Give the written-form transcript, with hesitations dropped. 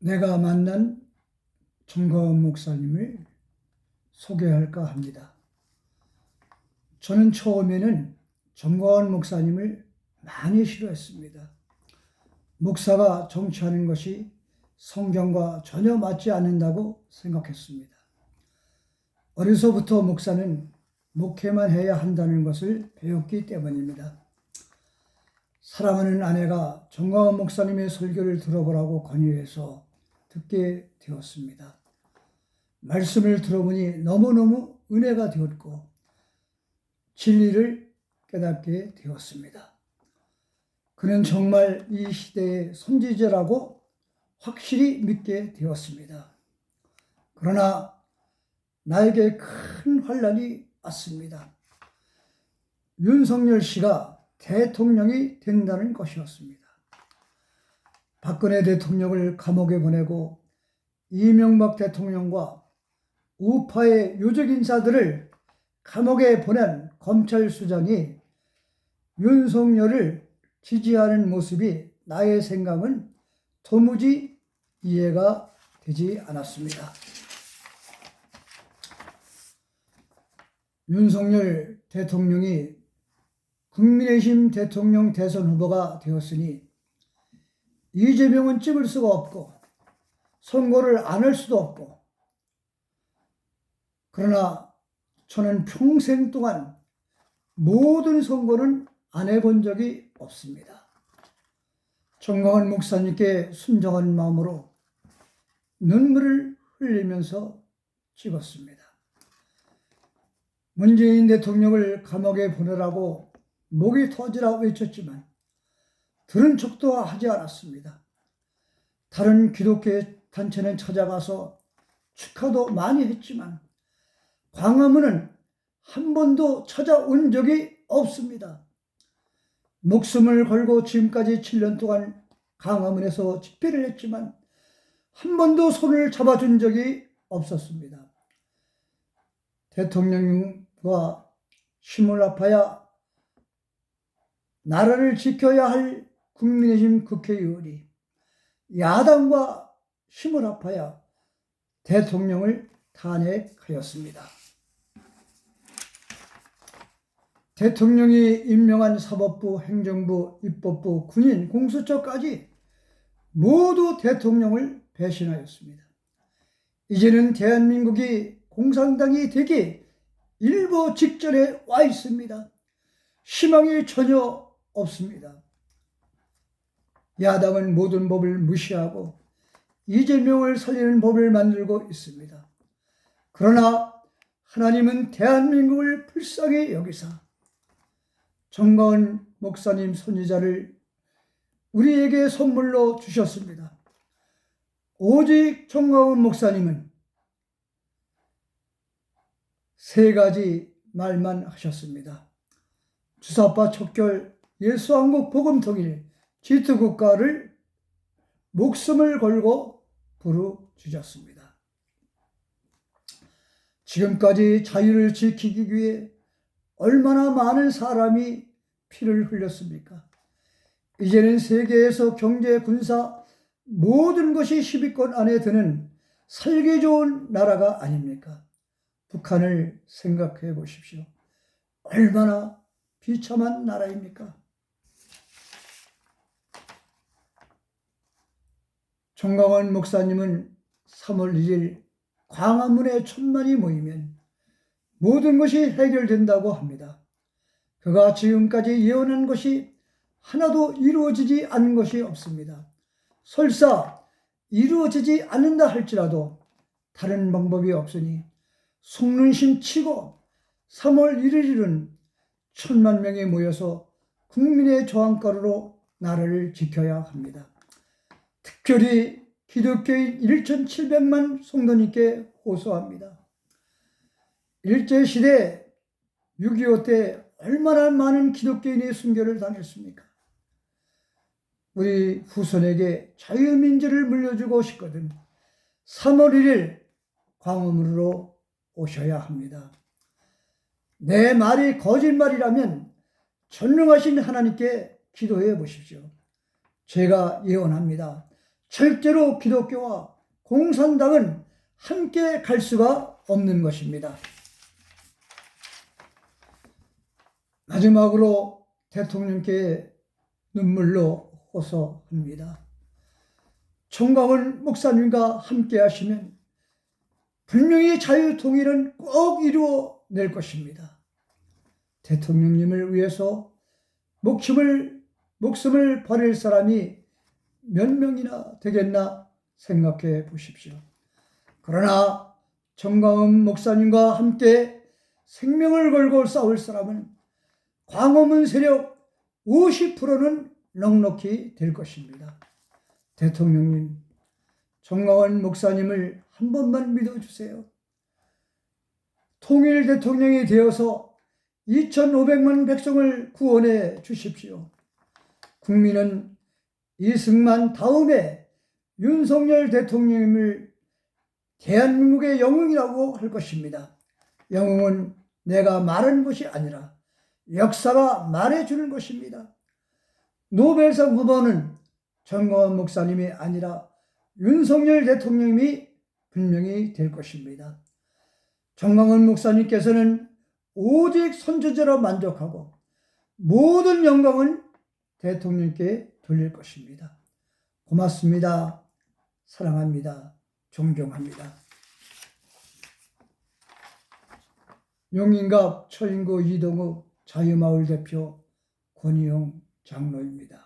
내가 만난 정가원 목사님을 소개할까 합니다. 저는 처음에는 정가원 목사님을 많이 싫어했습니다. 목사가 정치하는 것이 성경과 전혀 맞지 않는다고 생각했습니다. 어려서부터 목사는 목회만 해야 한다는 것을 배웠기 때문입니다. 사랑하는 아내가 정가원 목사님의 설교를 들어보라고 권유해서 듣게 되었습니다. 말씀을 들어보니 너무너무 은혜가 되었고 진리를 깨닫게 되었습니다. 그는 정말 이 시대의 선지자라고 확실히 믿게 되었습니다. 그러나 나에게 큰 환란이 왔습니다. 윤석열 씨가 대통령이 된다는 것이었습니다. 박근혜 대통령을 감옥에 보내고 이명박 대통령과 우파의 요직 인사들을 감옥에 보낸 검찰 수장이 윤석열을 지지하는 모습이 나의 생각은 도무지 이해가 되지 않았습니다. 윤석열 대통령이 국민의힘 대통령 대선 후보가 되었으니 이재명은 찍을 수가 없고 선거를 안 할 수도 없고, 그러나 저는 평생 동안 모든 선거는 안 해본 적이 없습니다. 정가원 목사님께 순정한 마음으로 눈물을 흘리면서 찍었습니다. 문재인 대통령을 감옥에 보내라고 목이 터지라 외쳤지만 들은 척도 하지 않았습니다. 다른 기독교 단체는 찾아가서 축하도 많이 했지만 광화문은 한 번도 찾아온 적이 없습니다. 목숨을 걸고 지금까지 7년 동안 광화문에서 집회를 했지만 한 번도 손을 잡아준 적이 없었습니다. 대통령과 힘을 아파야 나라를 지켜야 할 국민의힘 국회의원이 야당과 힘을 아파야 대통령을 탄핵하였습니다. 대통령이 임명한 사법부, 행정부, 입법부, 군인, 공수처까지 모두 대통령을 배신하였습니다. 이제는 대한민국이 공산당이 되기 일보 직전에 와 있습니다. 희망이 전혀 없습니다. 야당은 모든 법을 무시하고 이재명을 살리는 법을 만들고 있습니다. 그러나 하나님은 대한민국을 불쌍히 여기사 정가원 목사님 선지자를 우리에게 선물로 주셨습니다. 오직 정가원 목사님은 세 가지 말만 하셨습니다. 주사파 척결, 예수한국 복음통일, 지투국가를 목숨을 걸고 부르주셨습니다. 지금까지 자유를 지키기 위해 얼마나 많은 사람이 피를 흘렸습니까? 이제는 세계에서 경제, 군사 모든 것이 10위권 안에 드는 살기 좋은 나라가 아닙니까? 북한을 생각해 보십시오. 얼마나 비참한 나라입니까? 정가원 목사님은 3월 1일 광화문에 1000만이 모이면 모든 것이 해결된다고 합니다. 그가 지금까지 예언한 것이 하나도 이루어지지 않은 것이 없습니다. 설사 이루어지지 않는다 할지라도 다른 방법이 없으니 속는심 치고 3월 1일은 1000만 명이 모여서 국민의 저항가루로 나라를 지켜야 합니다. 특별히 기독교인 1700만 성도님께 호소합니다. 일제시대 6.25 때 얼마나 많은 기독교인이 순교를 당했습니까? 우리 후손에게 자유민주를 물려주고 싶거든 3월 1일 광화문으로 오셔야 합니다. 내 말이 거짓말이라면 전능하신 하나님께 기도해 보십시오. 제가 예언합니다. 절대로 기독교와 공산당은 함께 갈 수가 없는 것입니다. 마지막으로 대통령께 눈물로 호소합니다. 정광훈 목사님과 함께 하시면 분명히 자유통일은 꼭 이루어낼 것입니다. 대통령님을 위해서 목숨을 버릴 사람이 몇 명이나 되겠나 생각해 보십시오. 그러나 정광훈 목사님과 함께 생명을 걸고 싸울 사람은 광화문 세력 50%는 넉넉히 될 것입니다. 대통령님, 정광훈 목사님을 한 번만 믿어주세요. 통일 대통령이 되어서 2,500만 백성을 구원해 주십시오. 국민은 이승만 다음에 윤석열 대통령님을 대한민국의 영웅이라고 할 것입니다. 영웅은 내가 말하는 것이 아니라 역사가 말해주는 것입니다. 노벨상 후보는 정광훈 목사님이 아니라 윤석열 대통령님이 분명히 될 것입니다. 정광훈 목사님께서는 오직 선지자로 만족하고 모든 영광은 대통령께 돌릴 것입니다. 고맙습니다. 사랑합니다. 존경합니다. 용인갑 처인구 이동욱 자유마을 대표 권희용 장로입니다.